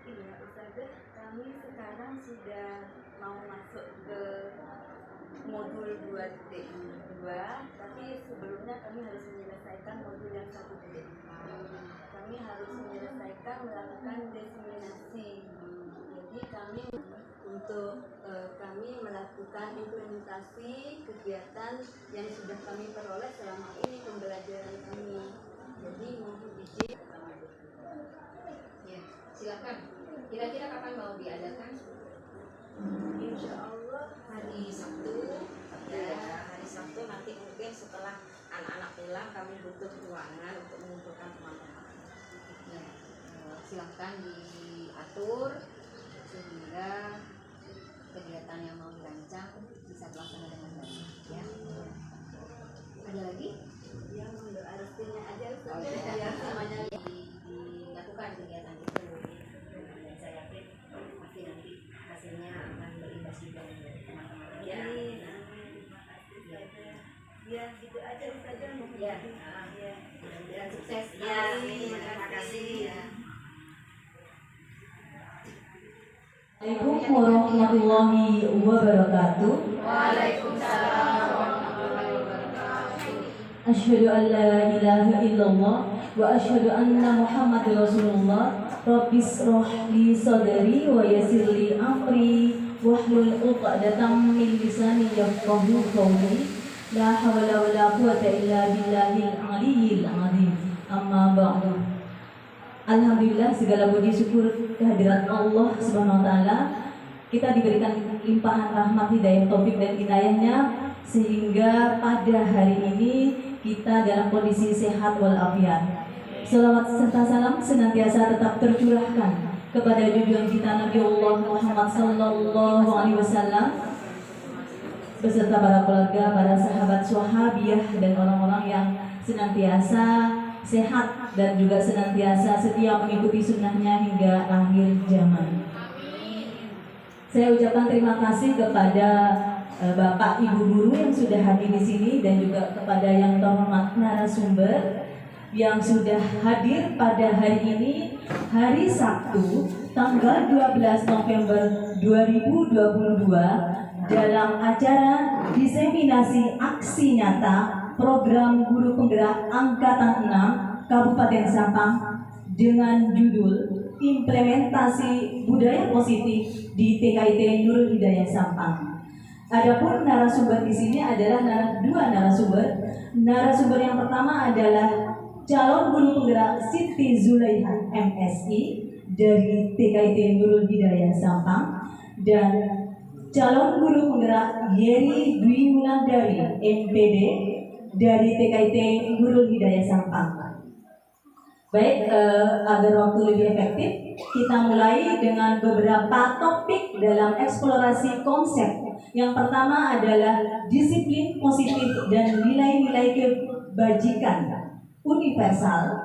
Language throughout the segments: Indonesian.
Iya, Ustazah, kami sekarang sudah mau masuk ke modul 2.2, tapi sebelumnya kami harus menyelesaikan modul yang 1.4. Kami harus menyelesaikan melakukan diseminasi. Jadi kami melakukan implementasi kegiatan yang sudah kami peroleh selama ini pembelajaran kami. Jadi mohon izin. Ya, silakan. Kira-kira kapan mau diadakan? Insya Allah Hari Sabtu. Ya, hari Sabtu nanti mungkin setelah anak-anak pulang kami butuh ruangan untuk mengumpulkan teman-teman. Ya, silakan diatur sehingga kegiatan yang mau dirancang bisa terlaksana dengan baik. Ya. Ada lagi? yang mendoa restunya aja Oh, Ustazah, ya. semuanya Dilakukan kegiatan itu. Dan saya yakin pasti nanti hasilnya akan berimbas juga untuk teman-teman. ya. Ya, gitu aja Ustazah. Ya. Ya. Mudah-mudahan sukses. Ya, Terima kasih. Ya. Assalamualaikum warahmatullahi wabarakatuh. Waalaikumsalam warahmatullahi wabarakatuh. Asyhadu an la ilaha illallah wa asyhadu anna Muhammadar Rasulullah. Rabbis shrah li sadri wa yassir li amri wahlul 'uqdatam min lisani yafqahu qawli. La hawla wa la quwwata illa billahil aliyyil azim. Amma ba'du. Alhamdulillah, segala puji syukur kehadirat Allah Subhanahu wa taala. Kita diberikan limpahan rahmat, hidayah, taufik dan inayahnya sehingga pada hari ini kita dalam kondisi sehat walafiat. Salawat serta salam senantiasa tetap tercurahkan kepada junjungan kita Nabi Allah Muhammad sallallahu alaihi wasallam beserta para keluarga, para sahabat sahabiah dan orang-orang yang senantiasa sehat dan juga senantiasa setia mengikuti sunnahnya hingga akhir zaman. Saya ucapkan terima kasih kepada Bapak Ibu guru yang sudah hadir di sini dan juga kepada yang terhormat narasumber yang sudah hadir pada hari ini, hari Sabtu, tanggal 12 November 2022 dalam acara diseminasi aksi nyata program guru penggerak angkatan 6 Kabupaten Sampang dengan judul Implementasi Budaya Positif di TKIT Nurul Hidayah Sampang. Adapun narasumber di sini adalah dua narasumber. Narasumber yang pertama adalah calon guru penggerak Siti Zulaiha MSI dari TKIT Nurul Hidayah Sampang dan calon guru penggerak Yeri Dwi Wulandari MPD dari TKIT Nurul Hidayah Sampang. Baik, agar waktu lebih efektif, kita mulai dengan beberapa topik dalam eksplorasi konsep. Yang pertama adalah disiplin positif dan nilai-nilai kebajikan universal.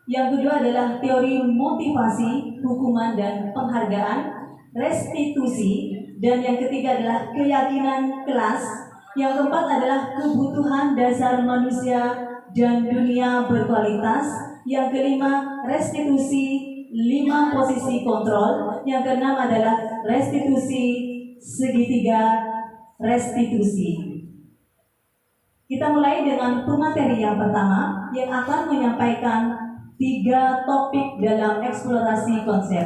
Yang kedua adalah teori motivasi, hukuman dan penghargaan, restitusi. Dan yang ketiga adalah keyakinan kelas. Yang keempat adalah kebutuhan dasar manusia dan dunia berkualitas. Yang kelima, restitusi 5 posisi kontrol. Yang keenam adalah restitusi segitiga restitusi. Kita mulai dengan pemateri yang pertama yang akan menyampaikan 3 topik dalam eksplorasi konsep.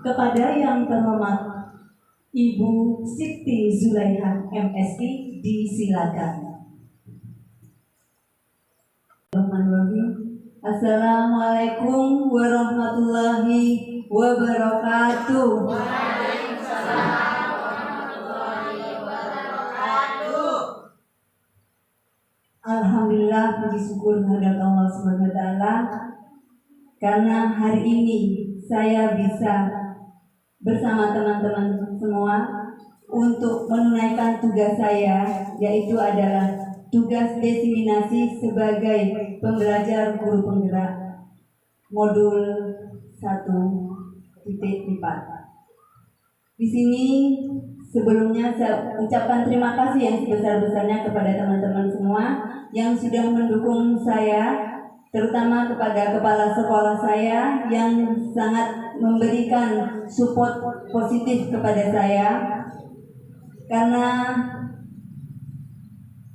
Kepada yang terhormat Ibu Siti Zulaiha MSI, disilakan. Assalamualaikum warahmatullahi wabarakatuh. Waalaikumsalam warahmatullahi wabarakatuh. Alhamdulillah, puji syukur kehadirat Allah Subhanahu wa taala karena hari ini saya bisa bersama teman-teman semua untuk menunaikan tugas saya, yaitu adalah tugas diseminasi sebagai pembelajar guru penggerak modul 1.4. Di sini sebelumnya saya ucapkan terima kasih yang sebesar-besarnya kepada teman-teman semua yang sudah mendukung saya, terutama kepada kepala sekolah saya yang sangat memberikan support positif kepada saya, karena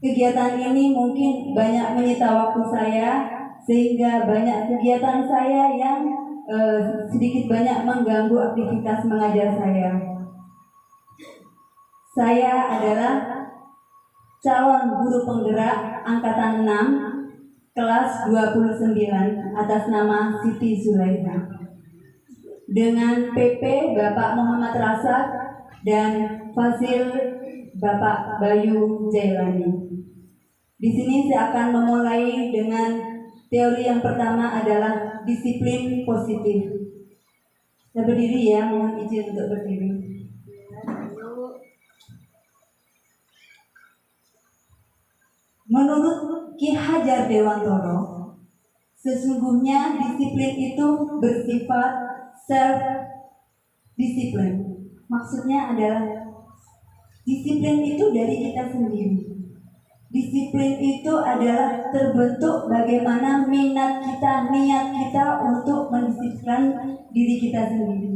kegiatan ini mungkin banyak menyita waktu saya, sehingga banyak kegiatan saya yang sedikit banyak mengganggu aktivitas mengajar saya. Saya adalah calon guru penggerak angkatan 6 kelas 29 atas nama Siti Zulaikha, dengan PP Bapak Muhammad Rasad dan Fasil Bapak Bayu Jailani. Di sini saya akan memulai dengan teori yang pertama adalah disiplin positif. Saya berdiri ya, mohon izin untuk berdiri. Menurut Ki Hajar Dewantoro, sesungguhnya disiplin itu bersifat self-disiplin. Maksudnya adalah disiplin itu dari kita sendiri. Disiplin itu adalah terbentuk bagaimana minat kita, niat kita untuk mendisiplinkan diri kita sendiri.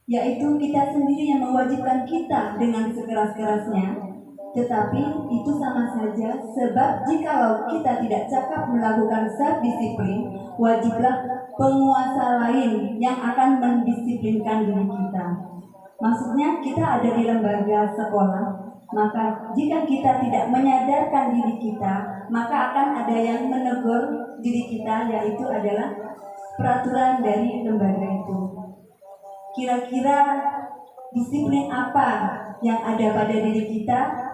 Yaitu kita sendiri yang mewajibkan kita dengan sekeras-kerasnya. Tetapi itu sama saja, sebab jikalau kita tidak cakap melakukan self-disiplin, wajiblah penguasa lain yang akan mendisiplinkan diri kita. Maksudnya kita ada di lembaga sekolah, maka jika kita tidak menyadarkan diri kita, maka akan ada yang menegur diri kita, yaitu adalah peraturan dari lembaga itu. Kira-kira disiplin apa yang ada pada diri kita?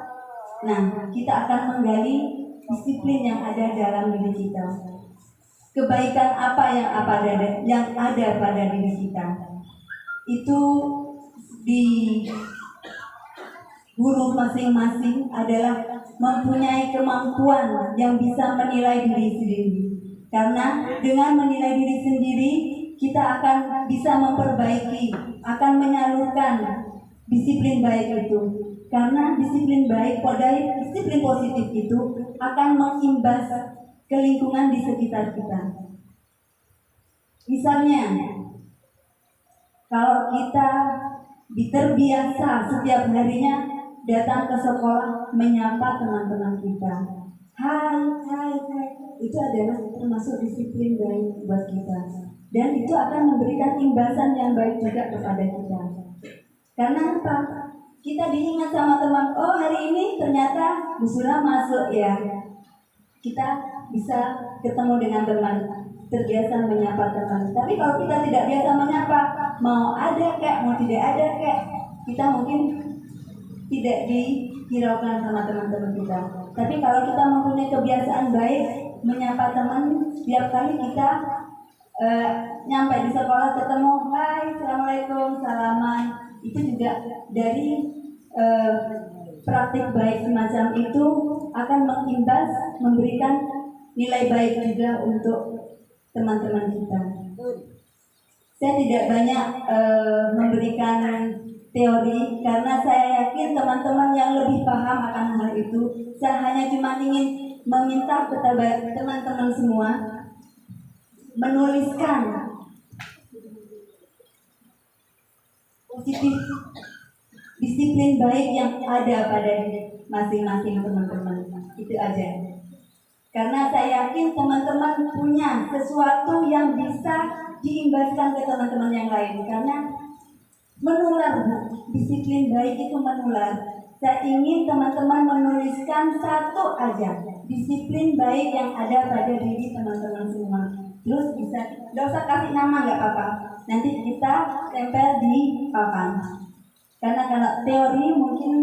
Nah, kita akan menggali disiplin yang ada dalam diri kita. Kebaikan apa yang ada pada diri kita? Itu di guru masing-masing adalah mempunyai kemampuan yang bisa menilai diri sendiri. Karena dengan menilai diri sendiri, kita akan bisa memperbaiki, akan menyalurkan disiplin baik itu. Karena disiplin baik, disiplin positif itu akan mengimbas ke lingkungan di sekitar kita. Misalnya, kalau kita terbiasa setiap harinya datang ke sekolah menyapa teman-teman kita, hai, itu adalah termasuk disiplin baik buat kita. Dan itu akan memberikan imbasan yang baik juga kepada kita. Karena apa? Kita diingat sama teman, oh hari ini ternyata Bu Sula masuk ya. Kita bisa ketemu dengan teman, terbiasa menyapa teman. Tapi kalau kita tidak biasa menyapa, mau ada kek, mau tidak ada kek, kita mungkin tidak dihiraukan sama teman-teman kita. Tapi kalau kita mempunyai kebiasaan baik menyapa teman, setiap kali kita nyampe di sekolah ketemu, hai, assalamualaikum, salaman, itu juga dari praktik baik semacam itu akan mengimbas, memberikan nilai baik juga untuk teman-teman kita. Saya tidak banyak memberikan teori karena saya yakin teman-teman yang lebih paham akan hal itu. Saya hanya cuma ingin meminta kepada teman-teman semua menuliskan positif disiplin baik yang ada pada masing-masing teman-teman. Itu aja. Karena saya yakin teman-teman punya sesuatu yang bisa diimbaskan ke teman-teman yang lain. Karena menular, disiplin baik itu menular. Saya ingin teman-teman menuliskan satu aja disiplin baik yang ada pada diri teman-teman semua. Terus bisa, nggak usah kasih nama, nggak apa-apa. Nanti kita tempel di papan. Karena kalau teori mungkin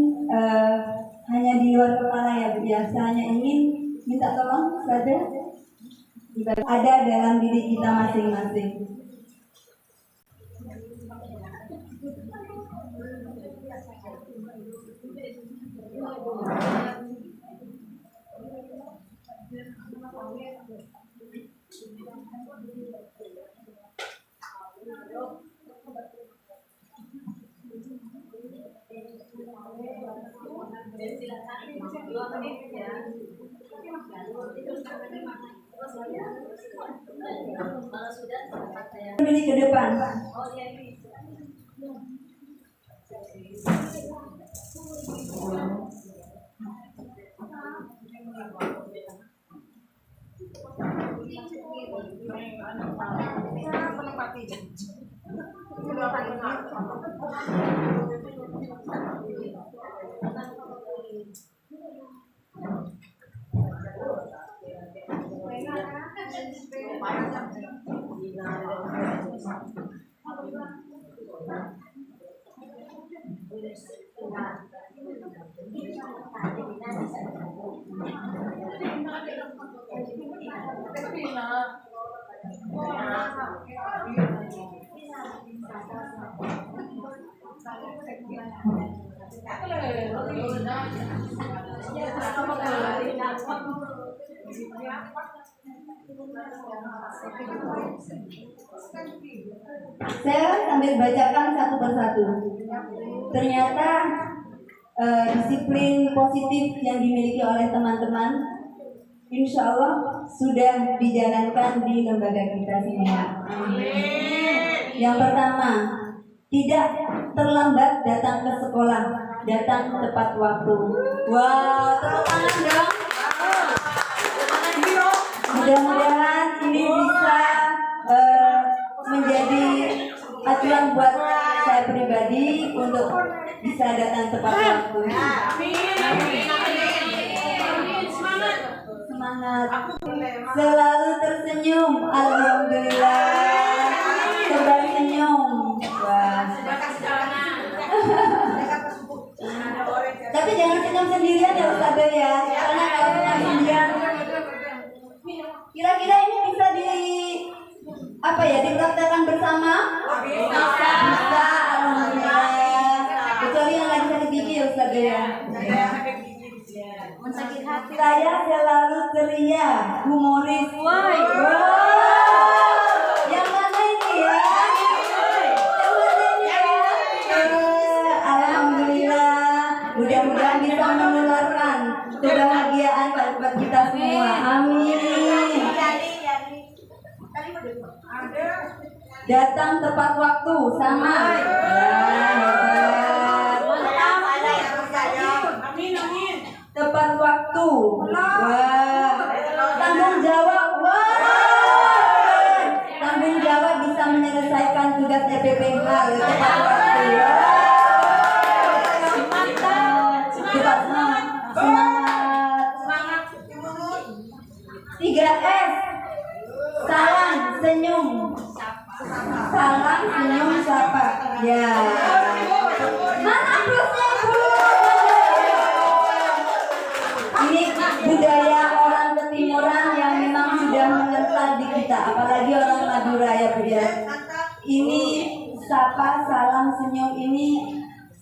hanya di luar kepala ya, biasanya ingin minta tolong saja ada dalam diri kita masing-masing. Silakan 2 menit ya. Berdiri ke depan. Saya sambil bacakan satu persatu. Ternyata disiplin positif yang dimiliki oleh teman-teman, insya Allah sudah dijalankan di lembaga kita semua. Yang pertama, tidak terlambat datang ke sekolah, datang tepat waktu. Wah, tepuk tangan dong. Mudah-mudahan ini bisa menjadi aturan buat saya pribadi untuk bisa datang tepat waktu. Semangat. Selalu tersenyum. Alhamdulillah. Kembali senyum. Wah. Tapi jangan senyum sendirian ya Ustaz ya. Karena kalau senyum sendirian, kira-kira ini bisa dipraktekkan bersama? Bisa. Alhamdulillah. Kecuali yang lagi sakit gigi ya Ustaz ya. Sakit hati. Saya selalu ceria, humoris. Wow. Yang mana ini ya? Yang mana ini ya? Alhamdulillah. Mudah-mudahan bisa menularkan kebahagiaan buat kita semua. Amin. Datang tepat waktu sama. Tepat waktu. Wah. Tanggung jawab. Wah. Tanggung jawab bisa menyelesaikan tugas PPH tepat waktu. Cepat semangat. Semangat. 3S. Salam senyum. Salam senyum sapa. Ya. Mana plusnya Bu? Ini budaya orang ketimuran yang memang sudah mengental di kita, apalagi orang Madura ya Bu ya. Ini sapa salam senyum ini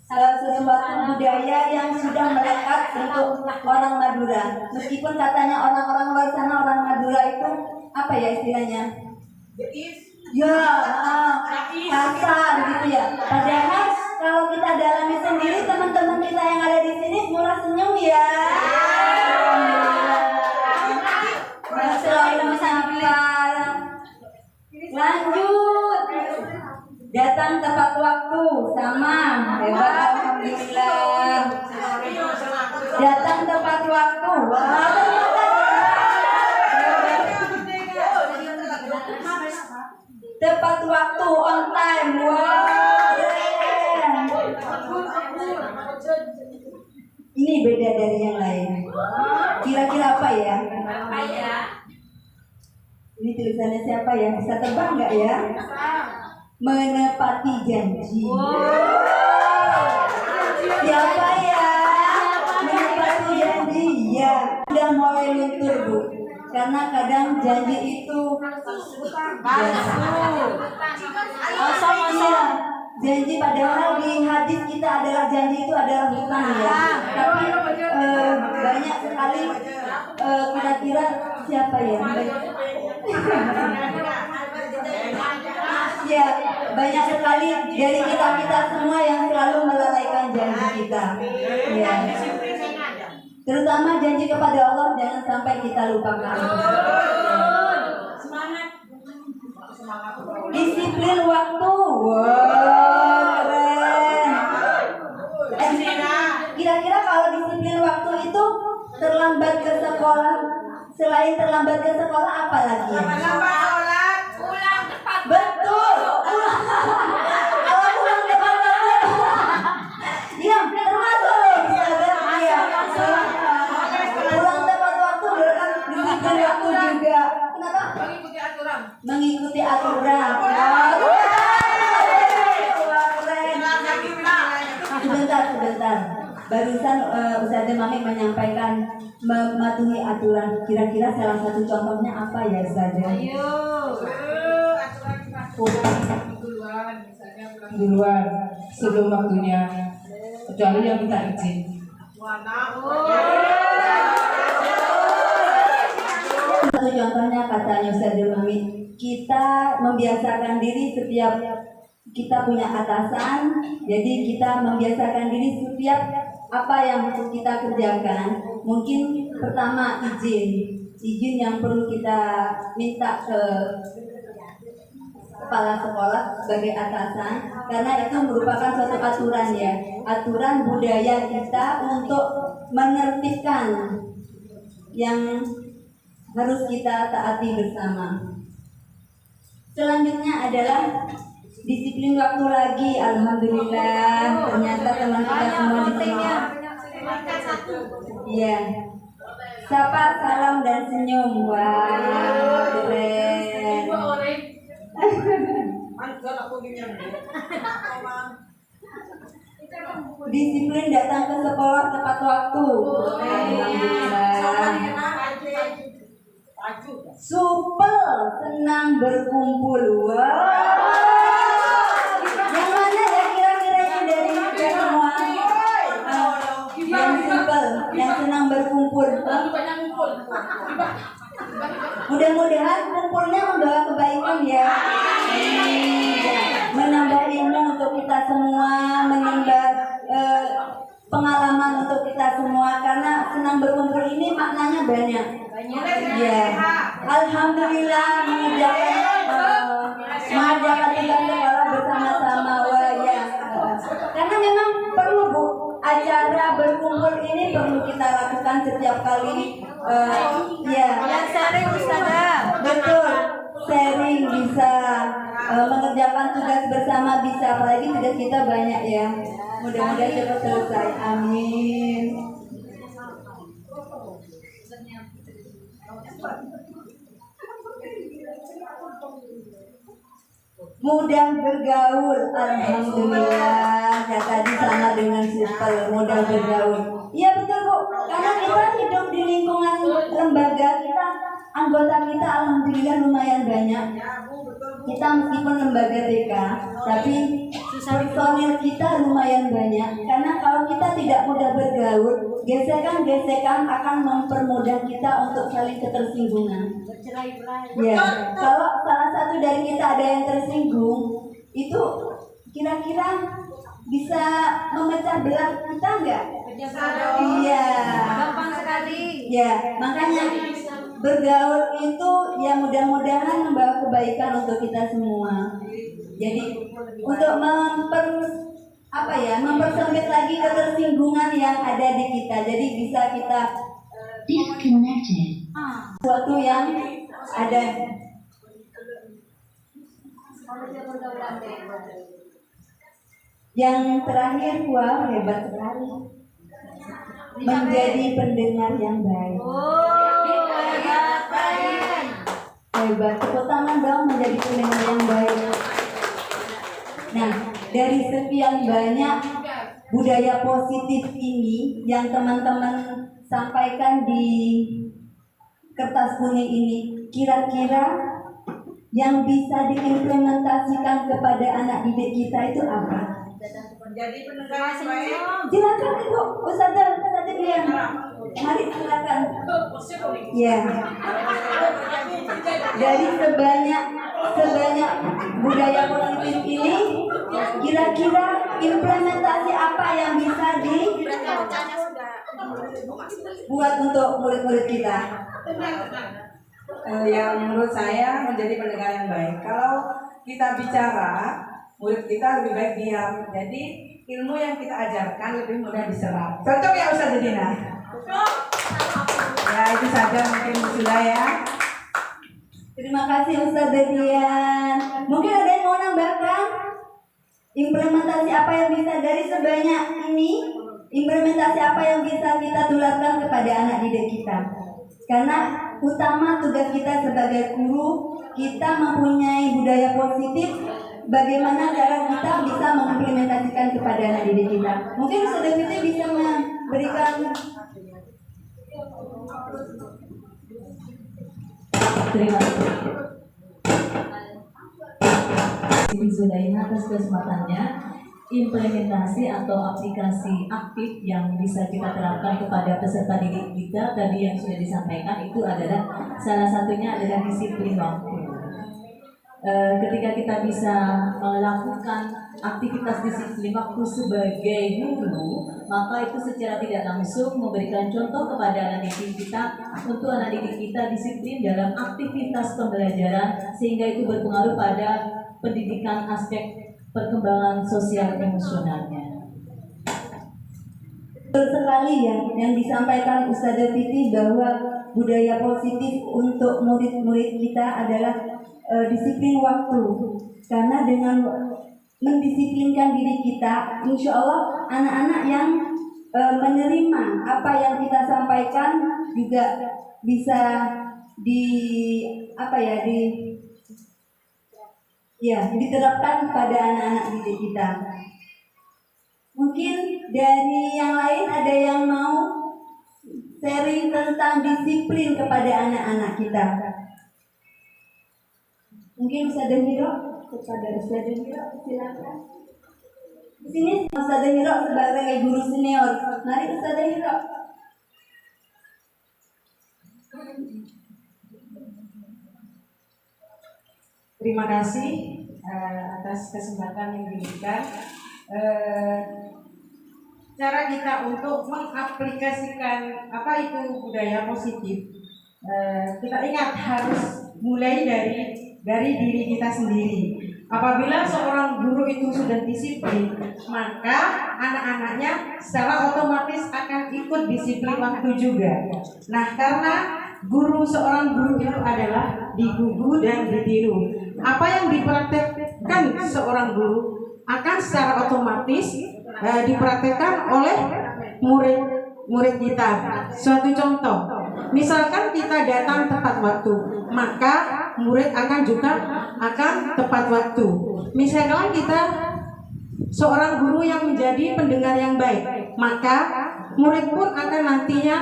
sesuatu budaya yang sudah melekat untuk orang Madura. Meskipun katanya orang-orang luar sana orang Madura itu apa ya istilahnya? Ya, kasar gitu ya. Padahal kalau kita dalami sendiri, teman-teman kita yang ada di sini mulai senyum ya. Selalu sabar. Lanjut. Datang tepat waktu sama. Hebat, alhamdulillah. Datang tepat waktu. Wah, tepat waktu, on time. Wow. Ini beda dari yang lain. Kira-kira apa ya? Ini tulisannya siapa ya? Bisa tebak nggak ya? Menepati janji. Siapa ya? Menepati janji. Ya, udah mulai luntur Bu. Karena kadang janji itu iya, janji padahal di hadis kita adalah janji itu adalah hutang ya. Tapi banyak sekali kira-kira siapa ya? Ya, banyak sekali dari kita semua yang selalu melalaikan janji kita. Ya. Terutama janji kepada Allah jangan sampai kita lupakan. Disiplin waktu. Wow, keren. Kira-kira kalau disiplin waktu itu terlambat ke sekolah, selain terlambat ke sekolah apa lagi ya? Pulang tepat. Betul. Kalau pulang tepat waktu. Iya, termasuk loh. Iya. Pulang tepat waktu berarti disiplin waktu juga. Kenapa? Mengikuti aturan. Sebentar. Barusan Ustazah Mami menyampaikan mematuhi aturan. Kira-kira salah satu contohnya apa ya Ustazah? Di luar sebelum waktunya, kecuali yang minta izin. Satu contohnya katanya Ustazah Mami, kita membiasakan diri setiap kita punya atasan, jadi kita membiasakan diri setiap apa yang kita kerjakan. Mungkin pertama izin yang perlu kita minta ke kepala sekolah sebagai atasan, karena itu merupakan suatu aturan ya, aturan budaya kita untuk menertibkan yang harus kita taati bersama. Selanjutnya adalah disiplin waktu lagi. Alhamdulillah, ternyata teman kita semua di sini. Iya. Sapa, salam dan senyum. Wah, keren. Disiplin datang ke sekolah tepat waktu. Alhamdulillah. Supel, senang berkumpul. Wow. Yang mana ya kira-kira yang dari kita semua? Yang supel, yang senang berkumpul. Mudah-mudahan kumpulnya membawa kebaikan ya. Menambah ilmu untuk kita semua, menambah pengalaman untuk kita semua, karena senang berkumpul ini maknanya banyak. Ya, alhamdulillah mengerjakan tugas sekolah bersama-sama. Wah ya, karena memang perlu Bu, acara berkumpul ini perlu kita lakukan setiap kali. Ya, Yang sering Ustazah. betul. Sharing bisa, mengerjakan tugas bersama bisa, apalagi tugas kita banyak ya. Mudah-mudahan cepat selesai. Amin. Mudah bergaul, alhamdulillah. Ya tadi sama dengan supel, mudah bergaul. Iya betul Bu, karena kita hidup di lingkungan lembaga kita, anggota kita alhamdulillah lumayan banyak. Kita meskipun lembaga TK, tapi personil kita lumayan banyak. Karena kalau kita tidak mudah bergaul, gesekan-gesekan akan mempermudah kita untuk saling ketersinggungan. Ya, kalau salah satu dari kita ada yang tersinggung, itu kira-kira bisa memecah belah kita enggak? Iya. Gampang sekali. Ya, makanya bergaul itu ya mudah-mudahan membawa kebaikan untuk kita semua. Jadi untuk mempersempit lagi ketersinggungan yang ada di kita. Jadi bisa kita Disconnected. sesuatu yang ada. Yang terakhir, wah hebat sekali. Menjadi pendengar yang baik. Hebat, tepuk tangan dong, menjadi pendengar yang baik. Nah, dari sekian banyak budaya positif ini yang teman-teman sampaikan di kertas kuning ini, kira-kira yang bisa diimplementasikan kepada anak didik kita itu apa? Menjadi pendengar yang baik. Silakan Ibu, Ustazah Dian. Mari silakan. Ya. Dari sebanyak budaya positif ini, kira-kira implementasi apa yang bisa dibuat untuk murid-murid kita? yang menurut saya menjadi pendengar yang baik. Kalau kita bicara, murid kita lebih baik diam. Jadi ilmu yang kita ajarkan lebih mudah diserap. Cocok ya Ustazah Dina? Ya itu saja mungkin sudah ya. Terima kasih Ustazah Dian. Mungkin ada yang mau nambahkan? Implementasi apa yang bisa dari sebanyak ini? Implementasi apa yang bisa kita tularkan kepada anak didik kita? Karena utama tugas kita sebagai guru, kita mempunyai budaya positif. Bagaimana cara kita bisa mengimplementasikan kepada anak didik kita? Mungkin Ustazah Fitri bisa memberikan. Terima kasih Ibu Zulaiha atas kesempatannya. Implementasi atau aplikasi aktif yang bisa kita terapkan kepada peserta didik kita tadi yang sudah disampaikan itu adalah salah satunya adalah disiplin waktu. Ketika kita bisa melakukan aktivitas disiplin waktu sebagai guru, maka itu secara tidak langsung memberikan contoh kepada anak didik kita untuk anak didik kita disiplin dalam aktivitas pembelajaran sehingga itu berpengaruh pada pendidikan aspek perkembangan sosial emosionalnya. Betul sekali ya yang disampaikan Ustazah Fitri bahwa budaya positif untuk murid-murid kita adalah disiplin waktu. Karena dengan mendisiplinkan diri kita, insya Allah anak-anak yang menerima apa yang kita sampaikan juga bisa diterapkan pada anak-anak didik kita. Mungkin dari yang lain ada yang mau sharing tentang disiplin kepada anak-anak kita. Mungkin Ustazah Hiro, kepada Ustazah Hiro silakan. Di sini Ustazah Hiro sebagai guru senior. Mari Ustazah Hiro. Terima kasih atas kesempatan yang diberikan. Cara kita untuk mengaplikasikan apa itu budaya positif, kita ingat harus mulai dari diri kita sendiri. Apabila seorang guru itu sudah disiplin, maka anak-anaknya secara otomatis akan ikut disiplin waktu juga. Nah, karena seorang guru itu adalah digugu dan ditiru. Apa yang dipraktekkan seorang guru akan secara otomatis dipraktekkan oleh murid kita. Suatu contoh, misalkan kita datang tepat waktu, maka murid akan tepat waktu. Misalkan kita seorang guru yang menjadi pendengar yang baik, maka murid pun akan nantinya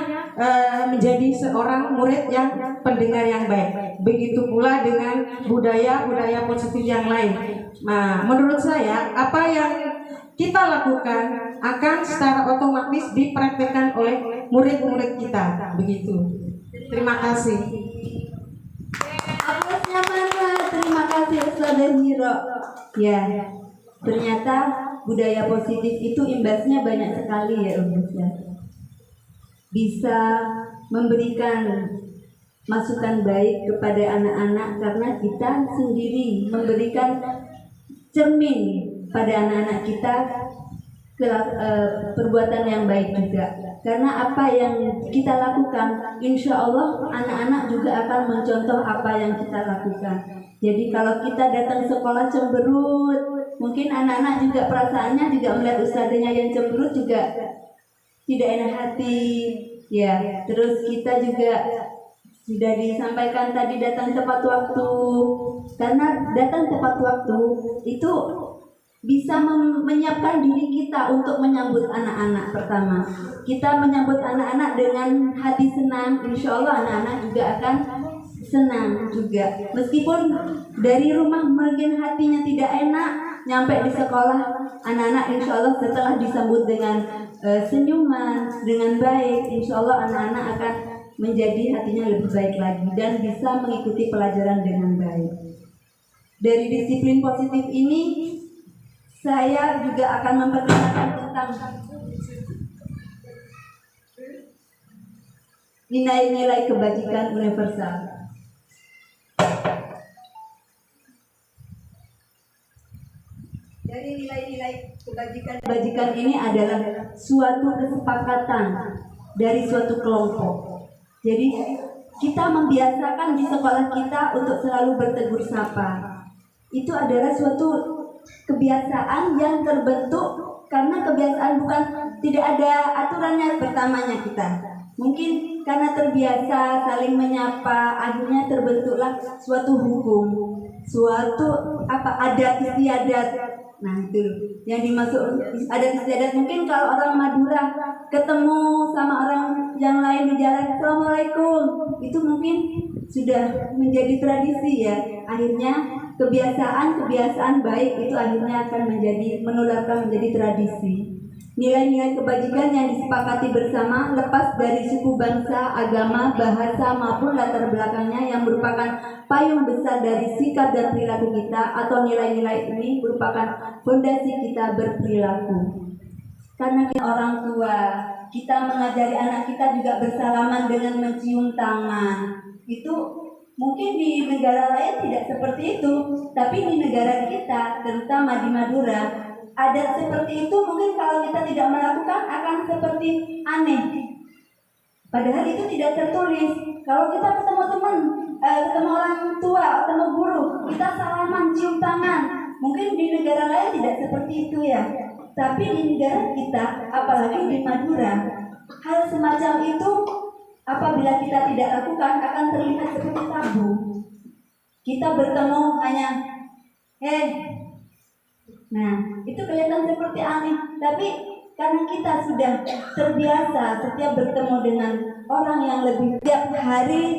menjadi seorang murid yang pendengar yang baik. Begitu pula dengan budaya positif yang lain. Nah, menurut saya apa yang kita lakukan akan secara otomatis dipraktekkan oleh murid-murid kita. Begitu. Terima kasih. Aplausnya mana? Terima kasih Ustazah Hiro. Ya, ternyata budaya positif itu imbasnya banyak sekali ya Ustazah. Bisa memberikan masukan baik kepada anak-anak karena kita sendiri memberikan cermin pada anak-anak kita perbuatan yang baik juga. Karena apa yang kita lakukan, insya Allah anak-anak juga akan mencontoh apa yang kita lakukan. Jadi kalau kita datang sekolah cemberut, mungkin anak-anak juga perasaannya juga melihat ustadznya yang cemberut juga tidak enak hati. Ya, terus kita juga sudah disampaikan tadi datang tepat waktu. Karena datang tepat waktu itu bisa menyiapkan diri kita untuk menyambut anak-anak. Pertama, kita menyambut anak-anak dengan hati senang. Insya Allah anak-anak juga akan senang juga. Meskipun dari rumah mungkin hatinya tidak enak, nyampe di sekolah anak-anak insya Allah setelah disambut dengan senyuman, dengan baik, insya Allah anak-anak akan menjadi hatinya lebih baik lagi dan bisa mengikuti pelajaran dengan baik. Dari disiplin positif ini saya juga akan memperkenalkan tentang nilai-nilai kebajikan universal. dari nilai-nilai kebajikan ini adalah suatu kesepakatan dari suatu kelompok. Jadi kita membiasakan di sekolah kita untuk selalu bertegur sapa. Itu adalah suatu kebiasaan yang terbentuk karena kebiasaan, bukan tidak ada aturannya pertamanya kita. Mungkin karena terbiasa saling menyapa, akhirnya terbentuklah suatu hukum, suatu adat istiadat. Nah itu yang dimaksud adat istiadat. Mungkin kalau orang Madura ketemu sama orang yang lain di jalan, Assalamualaikum, itu mungkin sudah menjadi tradisi ya. Akhirnya kebiasaan baik itu akhirnya akan menularkan menjadi tradisi. Nilai-nilai kebajikan yang disepakati bersama lepas dari suku, bangsa, agama, bahasa maupun latar belakangnya yang merupakan payung besar dari sikap dan perilaku kita, atau nilai-nilai ini merupakan fondasi kita berperilaku. Karena kita orang tua, kita mengajari anak kita juga bersalaman dengan mencium tangan. Itu mungkin di negara lain tidak seperti itu, tapi di negara kita, terutama di Madura, adat seperti itu mungkin kalau kita tidak melakukan akan seperti aneh. Padahal itu tidak tertulis. Kalau kita ketemu teman, ketemu orang tua, ketemu guru, kita salaman, cium tangan. Mungkin di negara lain tidak seperti itu ya. Tapi di negara kita, apalagi di Madura, hal semacam itu apabila kita tidak lakukan akan terlihat seperti tabu. Kita bertemu hanya, nah itu kelihatan seperti aneh. Tapi karena kita sudah terbiasa setiap bertemu dengan orang yang lebih, tiap hari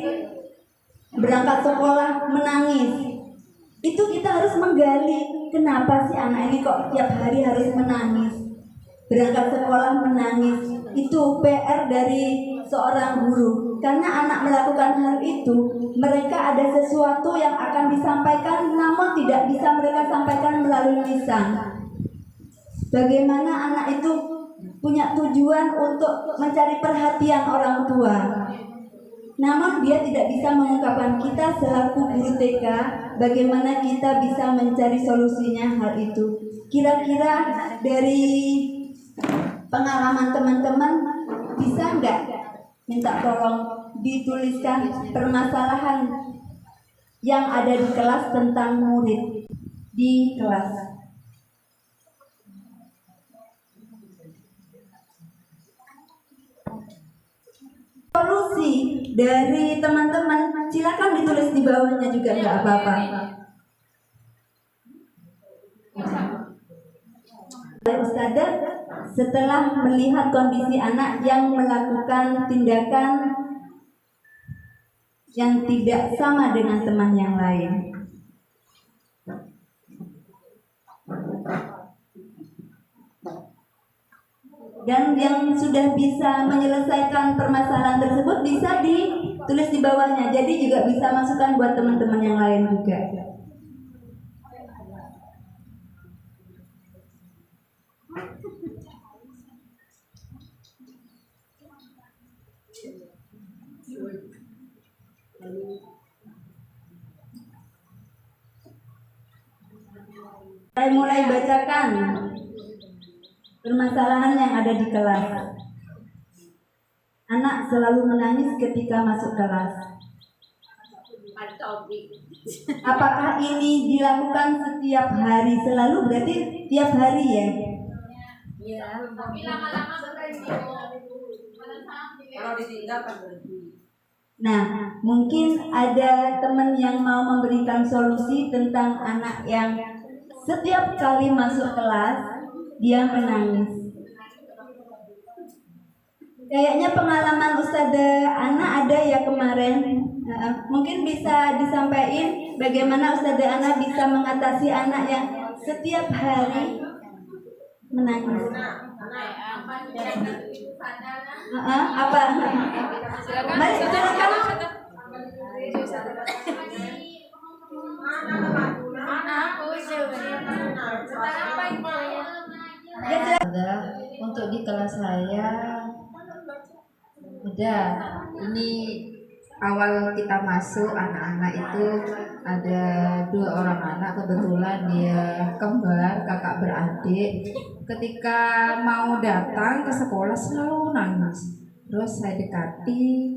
berangkat sekolah menangis, itu kita harus menggali kenapa sih anak ini kok tiap hari harus menangis, berangkat sekolah menangis. Itu PR dari seorang guru. Karena anak melakukan hal itu, mereka ada sesuatu yang akan disampaikan namun tidak bisa mereka sampaikan melalui lisan. Bagaimana anak itu punya tujuan untuk mencari perhatian orang tua, namun dia tidak bisa mengungkapkan. Kita selaku guru TK, bagaimana kita bisa mencari solusinya hal itu? Kira-kira dari pengalaman teman-teman bisa nggak minta tolong dituliskan permasalahan yang ada di kelas tentang murid di kelas? Solusi dari teman-teman silakan ditulis di bawahnya juga, nggak apa-apa. Ustazah, setelah melihat kondisi anak yang melakukan tindakan yang tidak sama dengan teman yang lain, dan yang sudah bisa menyelesaikan permasalahan tersebut bisa ditulis di bawahnya. Jadi juga bisa masukan buat teman-teman yang lain juga. Saya mulai bacakan permasalahan yang ada di kelas. Anak selalu menangis ketika masuk kelas. Apakah ini dilakukan setiap hari? Selalu berarti tiap hari ya? Iya, tapi lama-lama kalau ditinggalkan berarti. Nah, mungkin ada teman yang mau memberikan solusi tentang anak yang setiap kali masuk kelas dia menangis. Kayaknya pengalaman Ustazah Ana ada ya kemarin. Mungkin bisa disampaikan bagaimana Ustazah Ana bisa mengatasi anak yang setiap hari menangis. Apa? Mari silakan. Untuk di kelas saya udah ini awal kita masuk anak-anak itu ada 2 orang anak, kebetulan dia kembar, kakak beradik. Ketika mau datang ke sekolah selalu nangis. Terus saya dekati,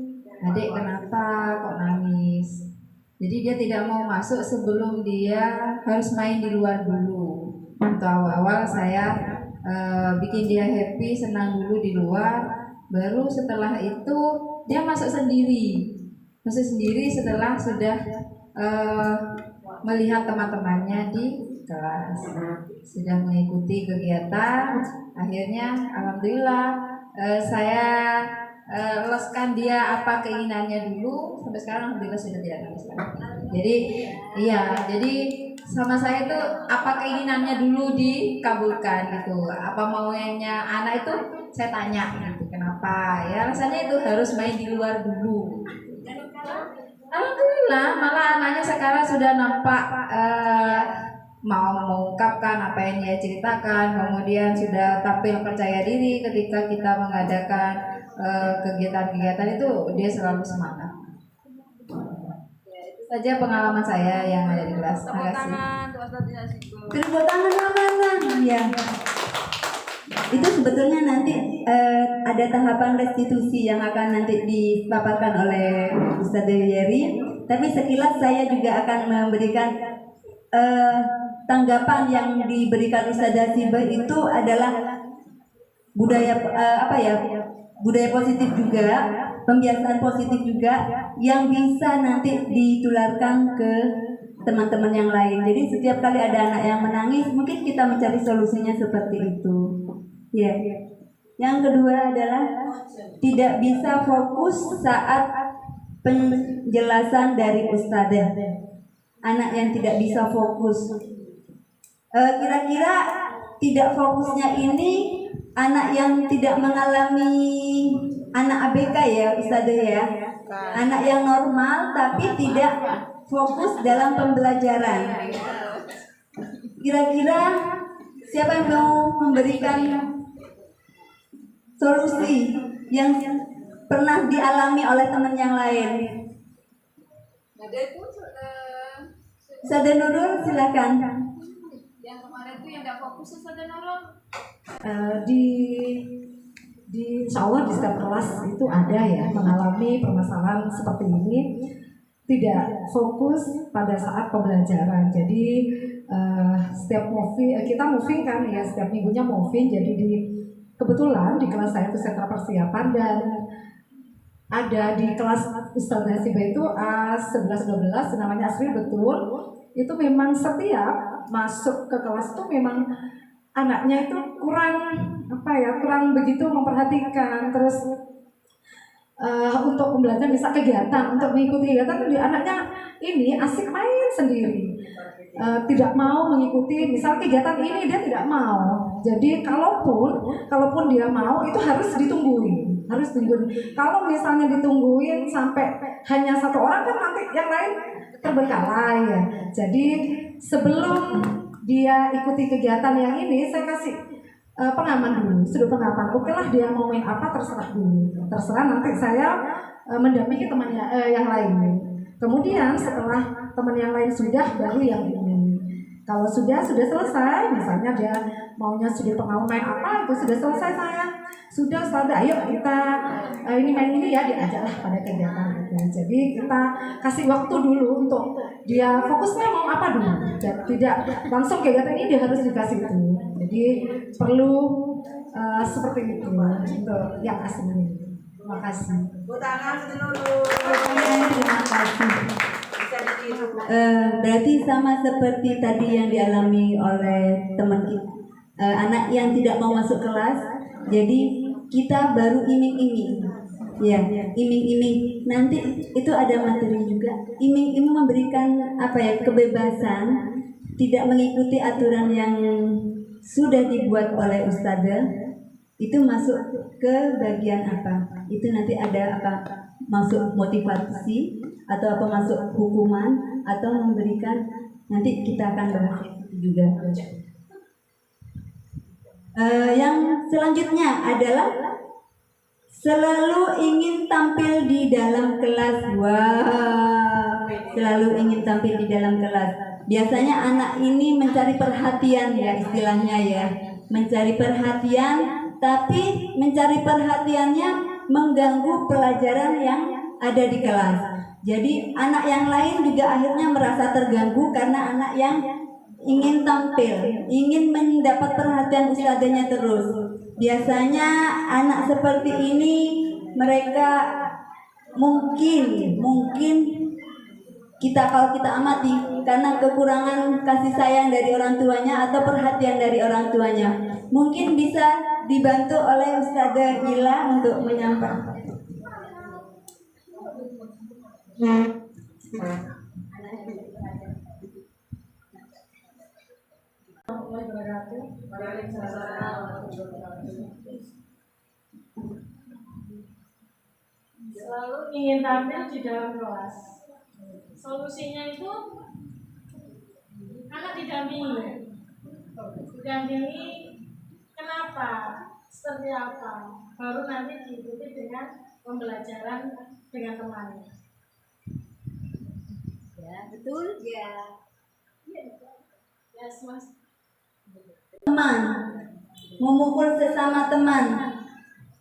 adik kenapa kok nangis? Jadi dia tidak mau masuk sebelum dia harus main di luar dulu. Untuk awal-awal saya bikin dia happy, senang dulu di luar. Baru setelah itu dia masuk sendiri. Masuk sendiri setelah sudah melihat teman-temannya di kelas, sudah mengikuti kegiatan. Akhirnya alhamdulillah saya loloskan dia apa keinginannya dulu, sampai sekarang alhamdulillah sudah tidak nangis lagi. Jadi iya, jadi sama saya itu apa keinginannya dulu dikabulkan gitu. Apa maunya anak itu saya tanya gitu, kenapa? Ya rasanya itu harus main di luar dulu. Alhamdulillah malah anaknya sekarang sudah nampak mau mengungkapkan apa yang dia ceritakan, kemudian sudah tampil percaya diri ketika kita mengadakan kegiatan-kegiatan itu, dia selalu semangat. Ya, itu saja pengalaman saya yang ada di kelas. Terima kasih. Tepuk tangan mana? Ya. Itu sebetulnya nanti ada tahapan restitusi yang akan nanti dipaparkan oleh Ustadz Yeri. Tapi sekilas saya juga akan memberikan tanggapan yang diberikan Ustazah Sibah itu adalah budaya budaya positif juga, pembiasaan positif juga yang bisa nanti ditularkan ke teman-teman yang lain. Jadi setiap kali ada anak yang menangis, mungkin kita mencari solusinya seperti itu. Ya. Yang kedua adalah tidak bisa fokus saat penjelasan dari ustadzah. Anak yang tidak bisa fokus. Kira-kira tidak fokusnya ini anak yang tidak mengalami anak ABK ya ustadzah ya. Anak yang normal tapi tidak fokus dalam pembelajaran. Kira-kira siapa yang mau memberikan solusi yang pernah dialami oleh teman yang lain? Ustazah Nurul silakan. Yang kemarin tuh yang nggak fokus Ustazah Nurul. Di insya Allah di setiap kelas itu ada ya mengalami permasalahan seperti ini, tidak fokus pada saat pembelajaran. Jadi setiap kita moving kan ya, setiap minggunya moving. Jadi kebetulan di kelas saya itu sentra persiapan, dan ada di kelas Ustazah Sibah itu 11-12 namanya Asri betul. Itu memang setiap masuk ke kelas itu memang anaknya itu kurang begitu memperhatikan. Terus untuk pembelajaran bisa kegiatan, untuk mengikuti kegiatan di anaknya ini asik main sendiri, tidak mau mengikuti misal kegiatan ini, dia tidak mau. Jadi kalaupun dia mau itu harus ditungguin. Kalau misalnya ditungguin sampai hanya satu orang kan nanti yang lain terbengkalai ya. Jadi sebelum dia ikuti kegiatan yang ini, saya kasih pengaman dulu, sudut pengaman. Oke lah, dia mau main apa terserah dulu, terserah, nanti saya mendampingi temannya yang lain. Kemudian setelah teman yang lain sudah, baru yang ini. Kalau sudah selesai, misalnya dia maunya sudut pengaman main apa, itu sudah selesai saya. Sudah ayo kita ini main ini ya, diajaklah pada kegiatan itu. Jadi kita kasih waktu dulu untuk dia fokusnya mau apa dulu. Tidak langsung kegiatan ini dia harus dikasih itu. Jadi perlu seperti itu untuk yang asli. Terima kasih. Terima kasih. Berarti sama seperti tadi yang dialami oleh teman kita, anak yang tidak mau masuk kelas. Jadi kita baru iming-iming, ya, iming-iming. Nanti itu ada materi juga. Iming-iming memberikan kebebasan, tidak mengikuti aturan yang sudah dibuat oleh ustadzah. Itu masuk ke bagian apa? Itu nanti ada masuk motivasi atau masuk hukuman atau memberikan, nanti kita akan bahas itu juga. Yang selanjutnya adalah selalu ingin tampil di dalam kelas. Wah, selalu ingin tampil di dalam kelas. Biasanya anak ini mencari perhatian ya, istilahnya ya, mencari perhatian, tapi mencari perhatiannya mengganggu pelajaran yang ada di kelas. Jadi anak yang lain juga akhirnya merasa terganggu karena anak yang ingin tampil, ingin mendapat perhatian ustadznya terus. Biasanya anak seperti ini mereka mungkin kalau kita amati karena kekurangan kasih sayang dari orang tuanya atau perhatian dari orang tuanya. Mungkin bisa dibantu oleh Ustazah Ila untuk menyampaikan. Selalu ingin tampil di dalam kelas. Solusinya itu anak didampingi. Didampingi kenapa, seperti apa, baru nanti diikuti dengan pembelajaran dengan temannya. Ya, betul ya. Yes, Mas. Teman, memukul sesama teman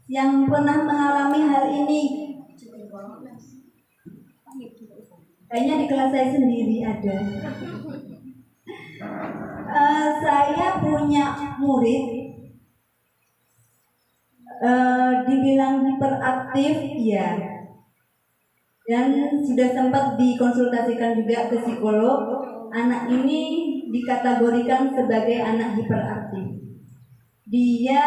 yang pernah mengalami hal ini. Kayaknya di kelas saya sendiri ada. Saya punya murid, dibilang hiperaktif, ya. Dan sudah sempat dikonsultasikan juga ke psikolog. Anak ini dikategorikan sebagai anak hiperaktif. Dia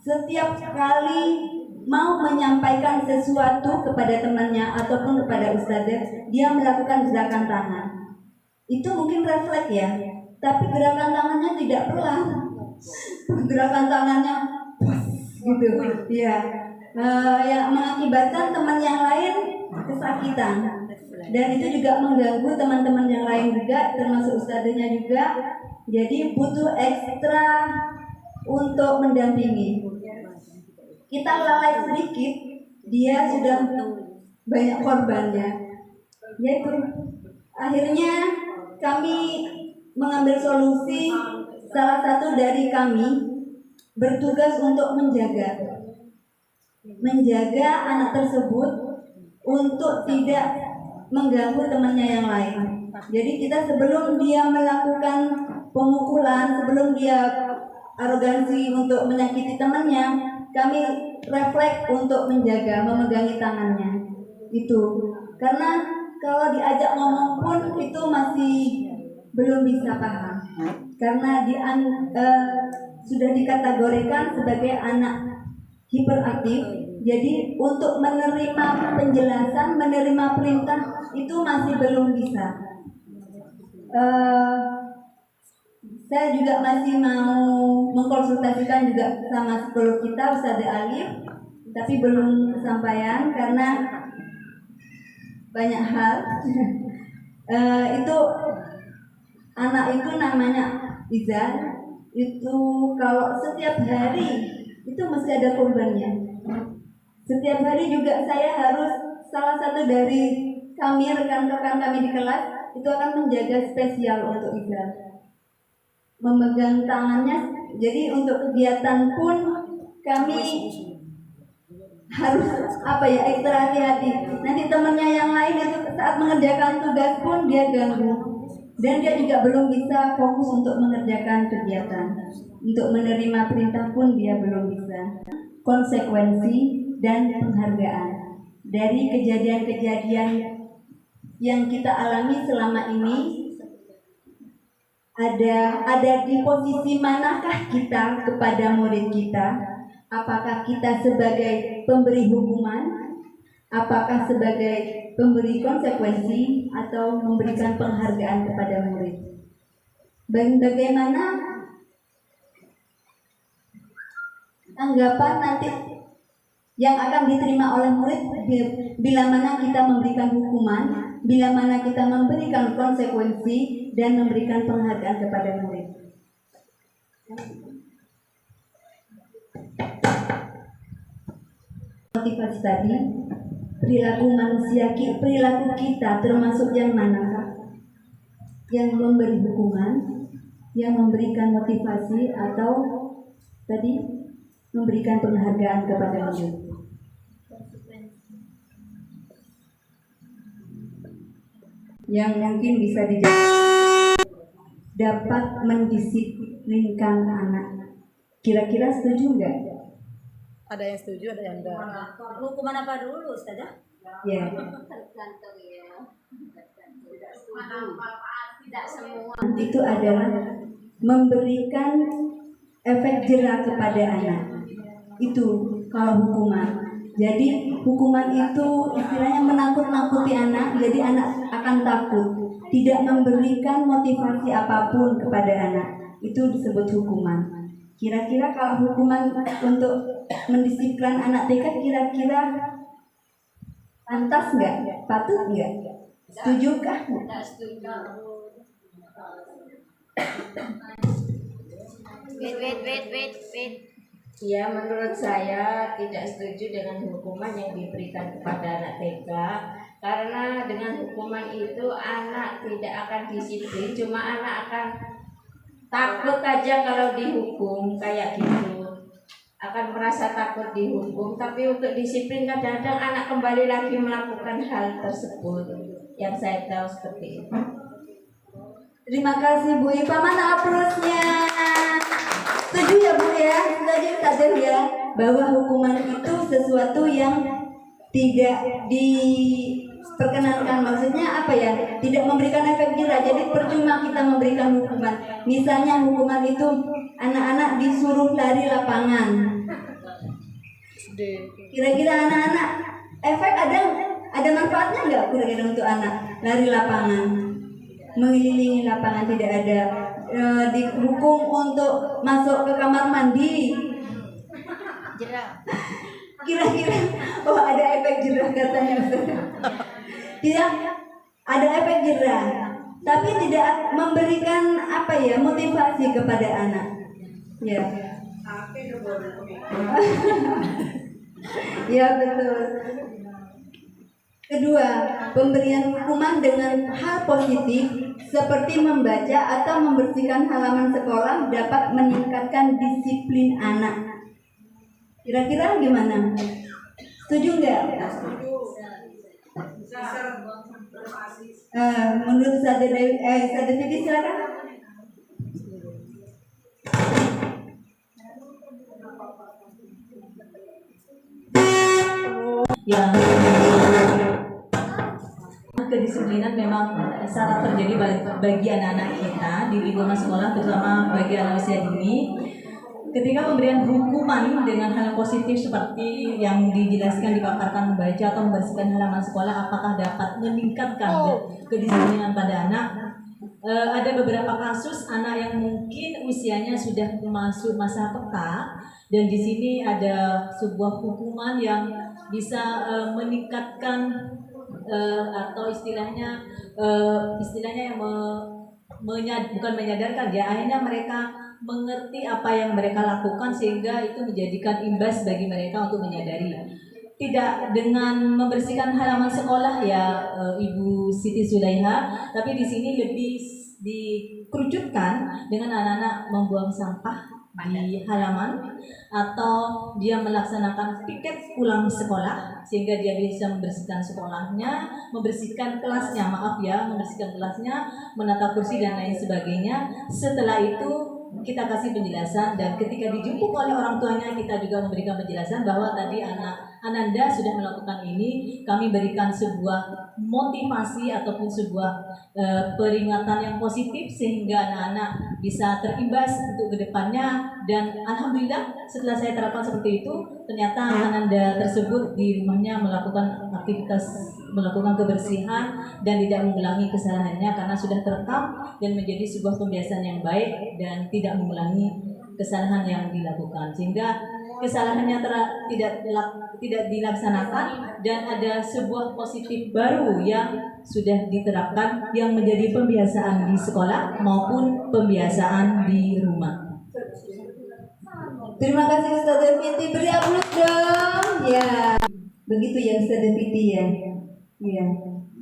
setiap kali mau menyampaikan sesuatu kepada temannya ataupun kepada ustazah, dia melakukan gerakan tangan. Itu mungkin refleks ya, tapi gerakan tangannya tidak pelan. Gerakan tangannya gitu, ya. Yang mengakibatkan teman yang lain kesakitan. Dan itu juga mengganggu teman-teman yang lain juga, termasuk ustazahnya juga. Jadi butuh ekstra untuk mendampingi. Kita lalai sedikit, dia sudah banyak korbannya. Yaitu akhirnya kami mengambil solusi, salah satu dari kami bertugas untuk menjaga anak tersebut untuk tidak mengganggu temannya yang lain. Jadi kita sebelum dia melakukan pemukulan, sebelum dia arogansi untuk menyakiti temannya, kami refleks untuk menjaga, memegangi tangannya. Itu karena kalau diajak ngomong pun itu masih belum bisa paham, karena sudah dikategorikan sebagai anak hiperaktif. Jadi untuk menerima penjelasan, menerima perintah itu masih belum bisa. Saya juga masih mau mengkonsultasikan juga sama psikolog kita, Ustazah Alif, tapi belum kesampaian karena banyak hal. Itu anak itu namanya Izan, itu kalau setiap hari itu mesti ada korbannya. Setiap hari juga saya harus, salah satu dari kami, rekan-rekan kami di kelas itu akan menjaga spesial untuk Izan, memegang tangannya. Jadi untuk kegiatan pun kami harus ekstra hati-hati. Nanti temannya yang lain itu saat mengerjakan tugas pun dia ganggu, dan dia juga belum bisa fokus untuk mengerjakan kegiatan. Untuk menerima perintah pun dia belum bisa. Konsekuensi dan penghargaan dari kejadian-kejadian yang kita alami selama ini, ada di posisi manakah kita kepada murid kita? Apakah kita sebagai pemberi hukuman, apakah sebagai pemberi konsekuensi, atau memberikan penghargaan kepada murid? Bagaimana anggapan nanti yang akan diterima oleh murid bila mana kita memberikan hukuman, bila mana kita memberikan konsekuensi dan memberikan penghargaan kepada murid? motivasi tadi, perilaku manusia, perilaku kita termasuk yang manakah? Yang memberi hukuman, yang memberikan motivasi, atau tadi memberikan penghargaan kepada murid? Yang mungkin bisa dijawab, dapat mendisiplinkan anak. Kira-kira setuju nggak? Ada yang setuju, ada yang enggak. Hukuman apa dulu, Ustazah? Ya. Tergantung ya. Tidak semua. Itu adalah memberikan efek jera kepada anak. Itu kalau hukuman. Jadi hukuman itu istilahnya menakut-nakuti anak, jadi anak akan takut. Tidak memberikan motivasi apapun kepada anak, itu disebut hukuman. Kira-kira kalau hukuman untuk mendisiplinkan anak TK kira-kira pantas nggak? Patut nggak? Setujukah? Tidak setuju. Wait. Ya, menurut saya tidak setuju dengan hukuman yang diberikan kepada anak TK, karena dengan hukuman itu anak tidak akan disiplin, cuma anak akan takut aja kalau dihukum kayak gitu, akan merasa takut dihukum. Tapi untuk disiplin kadang-kadang anak kembali lagi melakukan hal tersebut. Yang saya tahu seperti itu. Terima kasih Bu Ipa, mana aplausnya? Setuju ya Bu ya? Setuju sadar ya bahwa hukuman itu sesuatu yang tidak diperkenankan. Maksudnya apa ya? Tidak memberikan efek jera. Jadi percuma kita memberikan hukuman. Misalnya hukuman itu anak-anak disuruh lari lapangan. Kira-kira anak-anak efek ada manfaatnya nggak kira-kira untuk anak lari lapangan? Mengelilingi lapangan tidak ada. Dihukum untuk masuk ke kamar mandi. Jerah. Kira-kira ada efek jerah katanya. Tidak ada efek jerah, tapi tidak memberikan motivasi kepada anak. Ya. Ya betul. Kedua, pemberian hukuman dengan hal positif seperti membaca atau membersihkan halaman sekolah dapat meningkatkan disiplin anak. Kira-kira gimana? Setuju nggak? Menurut Ustazah Vivi silakan. Yang kedisiplinan memang sangat terjadi bagi anak-anak kita di lingkungan sekolah, terutama bagi anak usia dini. Ketika pemberian hukuman dengan hal positif seperti yang dijelaskan, dipaparkan, membaca atau membersihkan halaman sekolah, apakah dapat meningkatkan kedisiplinan pada anak? Ada beberapa kasus anak yang mungkin usianya sudah masuk masa peka, dan di sini ada sebuah hukuman yang bisa meningkatkan atau istilahnya yang bukan menyadarkan ya, akhirnya mereka mengerti apa yang mereka lakukan sehingga itu menjadikan imbas bagi mereka untuk menyadari. Tidak dengan membersihkan halaman sekolah ya Ibu Siti Zulaiha, tapi di sini lebih dikerucutkan dengan anak-anak membuang sampah di halaman atau dia melaksanakan piket pulang sekolah sehingga dia bisa membersihkan sekolahnya, membersihkan kelasnya, membersihkan kelasnya, menata kursi dan lain sebagainya. Setelah itu kita kasih penjelasan, dan ketika dijemput oleh orang tuanya kita juga memberikan penjelasan bahwa tadi Ananda sudah melakukan ini, kami berikan sebuah motivasi ataupun sebuah peringatan yang positif sehingga anak-anak bisa terimbas untuk kedepannya. Dan alhamdulillah setelah saya terapkan seperti itu, ternyata Ananda tersebut di rumahnya melakukan aktivitas, melakukan kebersihan dan tidak mengulangi kesalahannya karena sudah terekam dan menjadi sebuah kebiasaan yang baik dan tidak mengulangi kesalahan yang dilakukan, sehingga kesalahannya tidak dilaksanakan dan ada sebuah positif baru yang sudah diterapkan yang menjadi pembiasaan di sekolah maupun pembiasaan di rumah. Terima kasih Ustazah Fiti, beri aplaus dong. Ya. Begitu ya Ustazah Titi ya. Iya.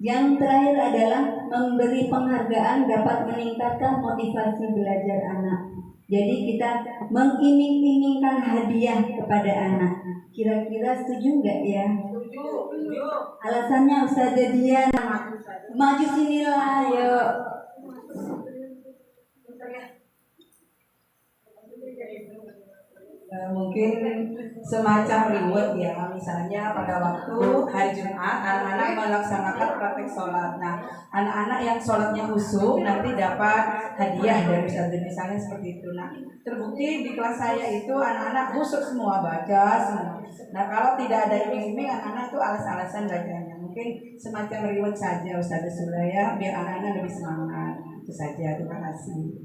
Yang terakhir adalah memberi penghargaan dapat meningkatkan motivasi belajar anak. Jadi kita mengiming-imingkan hadiah kepada anak. Kira-kira setuju nggak ya? Setuju. Alasannya Ustazah Dian, maju sinilah, ayo. Mungkin semacam reward ya, misalnya pada waktu hari Jumat anak-anak melaksanakan praktek sholat. Nah, anak-anak yang sholatnya khusyuk nanti dapat hadiah dari Ustazah, misalnya seperti itu. Nah, terbukti di kelas saya itu anak-anak khusyuk semua, baca semua. Nah, kalau tidak ada iming-iming, anak-anak itu alas-alasan bacanya. Mungkin semacam reward saja Ustazah Sulaya biar anak-anak lebih semangat. Itu saja, terima kasih.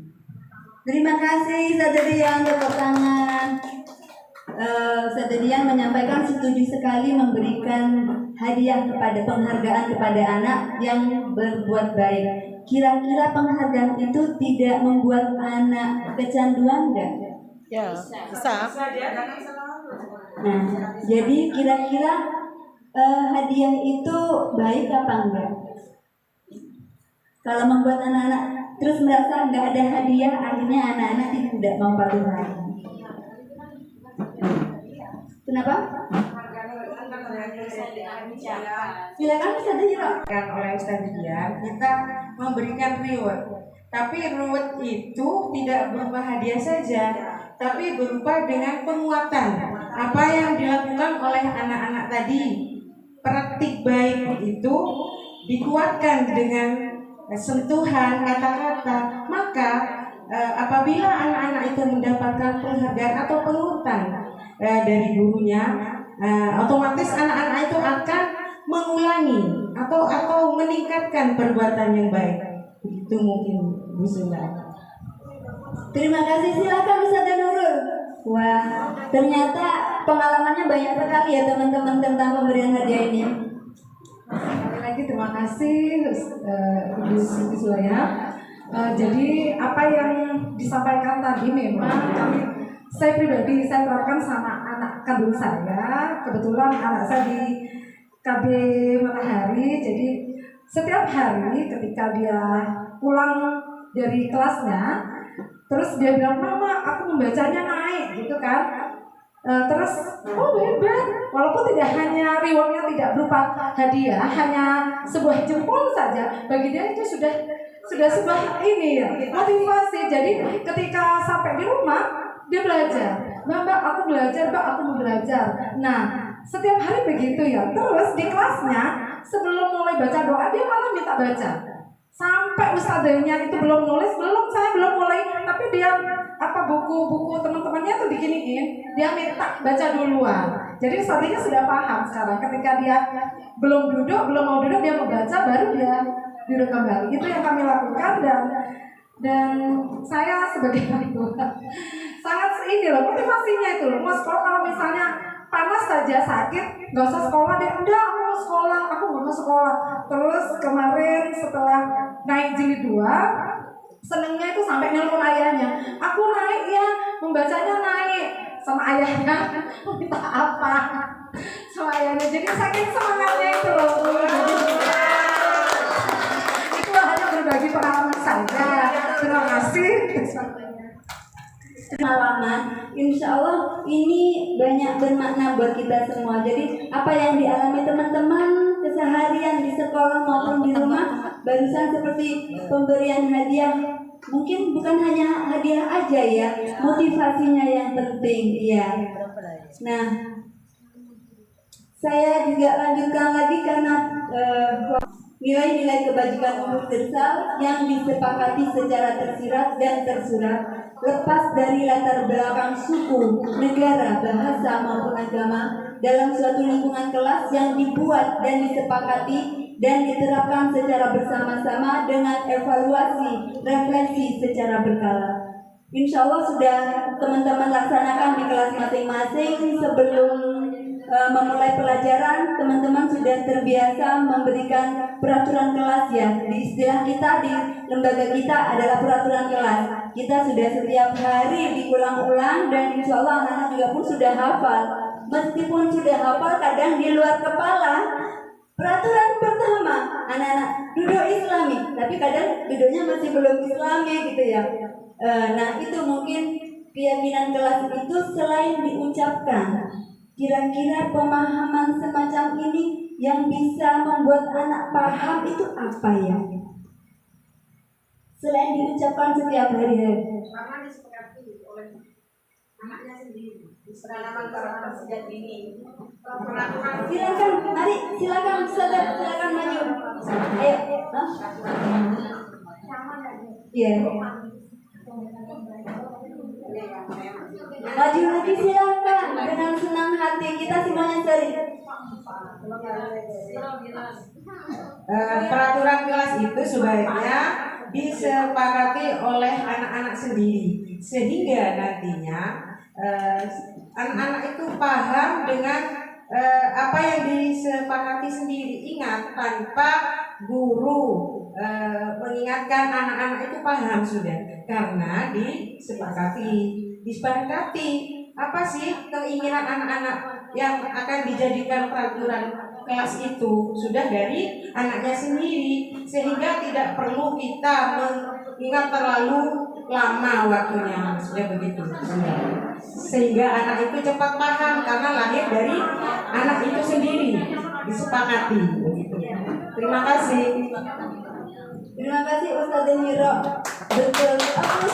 Terima kasih Ustazah Dian, tepuk tangan. Ustazah Dian menyampaikan setuju sekali memberikan hadiah kepada penghargaan kepada anak yang berbuat baik. Kira-kira penghargaan itu tidak membuat anak kecanduan enggak? Ya, bisa. Nah, jadi kira-kira hadiah itu baik apa enggak? Kalau membuat anak-anak terus merasa nggak ada hadiah, akhirnya anak-anak tidak mau patuh lagi. Kenapa? Silakan Ustazah Dian. Oleh Ustazah Dian, kita memberikan reward. Tapi reward itu tidak berupa hadiah saja, tapi berupa dengan penguatan. Apa yang dilakukan oleh anak-anak tadi, praktik baik itu dikuatkan dengan sentuhan kata-kata, maka apabila anak-anak itu mendapatkan penghargaan atau penurutan dari gurunya, otomatis anak-anak itu akan mengulangi atau meningkatkan perbuatan yang baik. Itu mungkin Bu Sunda. Terima kasih, silakan Ustazah Nurul. Wah, ternyata pengalamannya banyak sekali ya teman-teman tentang pemberian hadiah ini. Sekali lagi terima kasih Ibu Siti Sulaya. Jadi apa yang disampaikan tadi memang saya pribadi saya terapkan sama anak kandung saya. Kebetulan anak saya di KB Matahari. Jadi setiap hari ketika dia pulang dari kelasnya, terus dia bilang, "Mama, aku membacanya naik," gitu kan. Terus, oh hebat, walaupun tidak hanya rewardnya tidak berupa hadiah, hanya sebuah jempol saja, bagi dia itu sudah sebuah ini ya, motivasi. Jadi ketika sampai di rumah, dia belajar, Mbak, aku belajar, Mbak, aku mau belajar. Nah, setiap hari begitu ya. Terus di kelasnya, sebelum mulai baca doa, dia malah minta baca. Sampai ustadzanya itu belum nulis, saya belum mulai, tapi dia buku-buku teman-temannya tuh diginiin, dia minta baca duluan. Jadi ustadzanya sudah paham sekarang. Ketika dia belum mau duduk, dia mau baca, baru dia duduk kembali. Itu yang kami lakukan dan saya sebagai orang tua sangat ini loh motivasinya itu loh. Mau sekolah kalau misalnya panas saja sakit, nggak usah sekolah deh. Udah aku mau sekolah, aku nggak mau sekolah. Terus kemarin setelah naik jilid 2, senengnya itu sampai nelpon ayahnya, aku naik ya, membacanya naik. Sama ayahnya minta apa sama ayahnya, jadi saking semangatnya itu loh. Itu hanya berbagi pengalaman saja. Terima kasih. Pengalaman, insya Allah ini banyak bermakna buat kita semua. Jadi apa yang dialami teman-teman keseharian di sekolah maupun di rumah, barusan seperti pemberian hadiah, mungkin bukan hanya hadiah aja ya, motivasinya yang penting ya. Nah, saya juga lanjutkan lagi karena nilai-nilai kebajikan universal yang disepakati secara tersirat dan tersurat, lepas dari latar belakang suku, negara, bahasa maupun agama, dalam suatu lingkungan kelas yang dibuat dan disepakati dan diterapkan secara bersama-sama dengan evaluasi, refleksi secara berkala. Insya Allah sudah teman-teman laksanakan di kelas masing-masing. Sebelum memulai pelajaran, teman-teman sudah terbiasa memberikan peraturan kelas ya. Di istilah kita di lembaga kita adalah peraturan kelas. Kita sudah setiap hari diulang-ulang dan insya Allah anak-anak juga pun sudah hafal. meskipun sudah hafal kadang di luar kepala. Peraturan pertama, anak-anak duduk Islami, tapi kadang duduknya masih belum Islami gitu ya. Nah itu mungkin keyakinan kelas itu selain diucapkan, kira-kira pemahaman semacam ini yang bisa membuat anak paham itu apa ya? Selain diucapkan setiap hari. Karena disepakati oleh anaknya sendiri. Penanaman karakter sejak dini. Silakan, mari silakan saudara, silakan maju. Ayo, iya. Maju lagi silakan dengan senang hati, kita semuanya seri. Peraturan kelas itu sebaiknya disepakati oleh anak-anak sendiri sehingga nantinya anak-anak itu paham dengan apa yang disepakati sendiri. Ingat, tanpa guru mengingatkan, anak-anak itu paham sudah karena disepakati apa sih keinginan anak-anak yang akan dijadikan peraturan kelas itu sudah dari anaknya sendiri, sehingga tidak perlu kita mengingat terlalu lama waktunya, sudah begitu. Sehingga anak itu cepat paham karena lahir dari anak itu sendiri, disepakati begitu. Terima kasih. Terima kasih Ustazah Miro. Betul.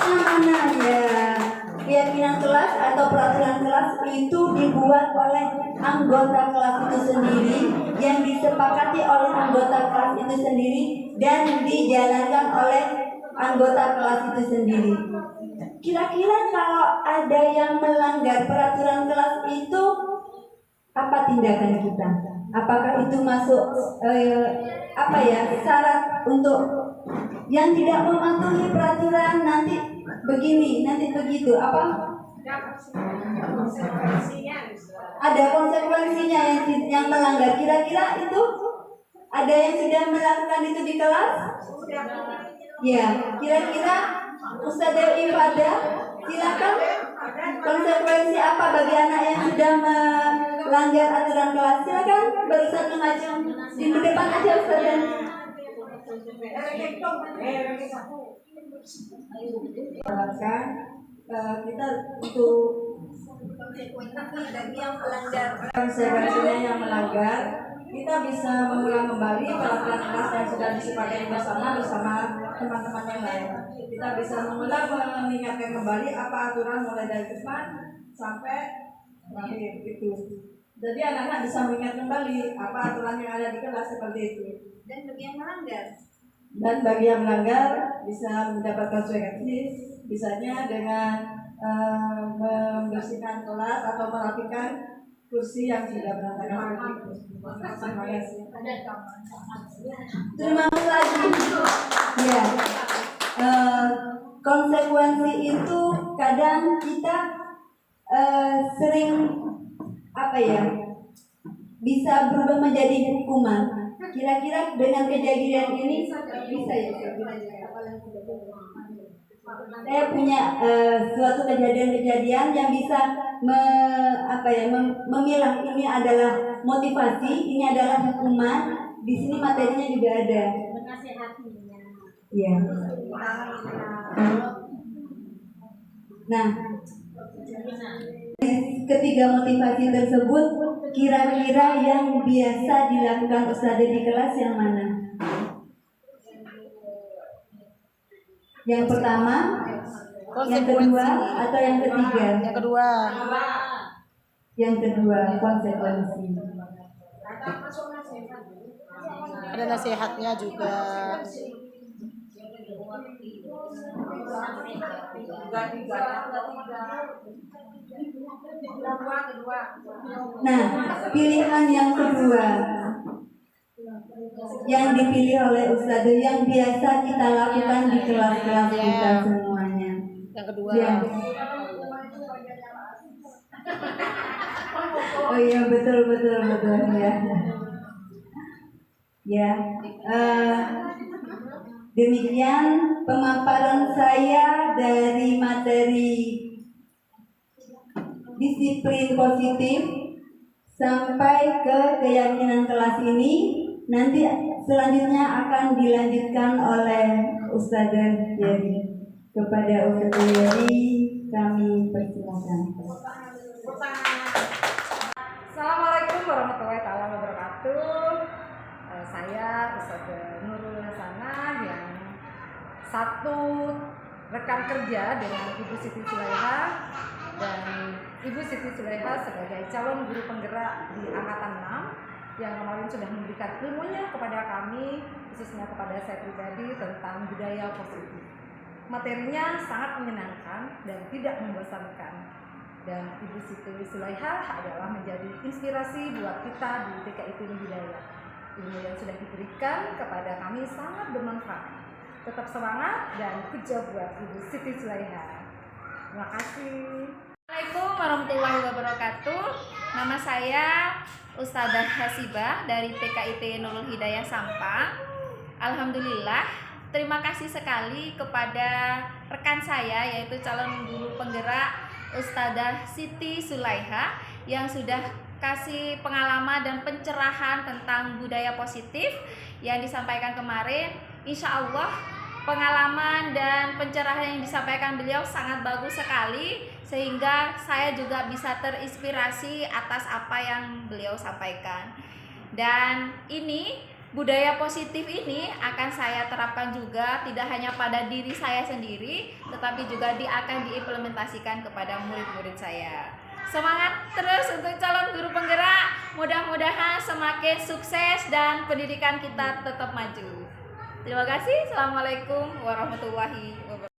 Mana ya? Keyakinan kelas atau peraturan kelas itu dibuat oleh anggota kelas itu sendiri, yang disepakati oleh anggota kelas itu sendiri, dan dijalankan oleh anggota kelas itu sendiri. Kira-kira kalau ada yang melanggar peraturan kelas itu, apa tindakan kita? Apakah itu masuk syarat untuk yang tidak mematuhi peraturan nanti begini, nanti begitu, apa? Ada konsekuensinya yang melanggar. Kira-kira itu ada yang sudah melakukan itu di kelas? Ya, kira-kira Ustazah Ifada, silakan. Konsekuensi apa bagi anak yang sudah melanggar aturan kelas? Silakan barusan mengaju di depan aja Ustazah. Kita untuk bagi yang melanggar, konsekuensinya yang melanggar, kita bisa mengulang kembali peraturan kelas yang sudah disepakati bersama teman-teman yang lain. Kita bisa mengingatkan kembali apa aturan mulai dari depan sampai terakhir itu. Jadi anak-anak bisa mengingat kembali apa aturan yang ada di kelas seperti itu. Dan bagi yang melanggar bisa mendapatkan konsekuensi, bisanya dengan membersihkan kelas atau merapikan kursi yang sudah berantakan. Terima kasih. Terima kasih. Ya, konsekuensi itu kadang kita sering bisa berubah menjadi hukuman. Kira-kira dengan kejadian ini bisa ya? Saya punya suatu kejadian yang bisa memilah ini adalah motivasi, ini adalah hukuman. Di sini materinya juga ada. Ya. Nah, ketiga motivasi tersebut, kira-kira yang biasa dilakukan Ustazah di kelas yang mana? Yang pertama, yang kedua, atau yang ketiga? Yang kedua. Yang kedua, konsekuensi. Ada nasihatnya juga. Nah, pilihan yang kedua yang dipilih oleh Ustazah yang biasa kita lakukan di kelas-kelas kita semuanya. Yang kedua. Ya. Oh iya, betul ya. Ya, demikian pemaparan saya dari materi disiplin positif sampai ke keyakinan kelas ini. Nanti selanjutnya akan dilanjutkan oleh Ustadzah Yeri. Kepada Ustadzah Yeri kami persilakan. Assalamualaikum warahmatullahi wabarakatuh. Saya Ustadzah Nurul Hasanah yang satu rekan kerja dengan Ibu Siti Sulaiha, dan Ibu Siti Sulaiha sebagai calon guru penggerak di angkatan 6 yang kemarin sudah memberikan ilmunya kepada kami, khususnya kepada saya pribadi, tentang budaya positif. Materinya sangat menyenangkan dan tidak membosankan. Dan Ibu Siti Sulaiha adalah menjadi inspirasi buat kita di TKIP Hidayah. Ilmu yang sudah diberikan kepada kami sangat bermanfaat. Tetap semangat dan kerja buat Ibu Siti Sulaiha. Terima kasih. Assalamualaikum warahmatullahi wabarakatuh. Nama saya Ustadzah Hasibah dari TKIP Nurul Hidayah Sampang. Alhamdulillah, terima kasih sekali kepada rekan saya yaitu calon guru penggerak Ustadzah Siti Sulaiha yang sudah kasih pengalaman dan pencerahan tentang budaya positif yang disampaikan kemarin. Insya Allah pengalaman dan pencerahan yang disampaikan beliau sangat bagus sekali, sehingga saya juga bisa terinspirasi atas apa yang beliau sampaikan. Dan ini budaya positif ini akan saya terapkan juga tidak hanya pada diri saya sendiri, tetapi juga akan diimplementasikan kepada murid-murid saya. Semangat terus untuk calon guru penggerak, mudah-mudahan semakin sukses dan pendidikan kita tetap maju. Terima kasih. Assalamualaikum warahmatullahi wabarakatuh.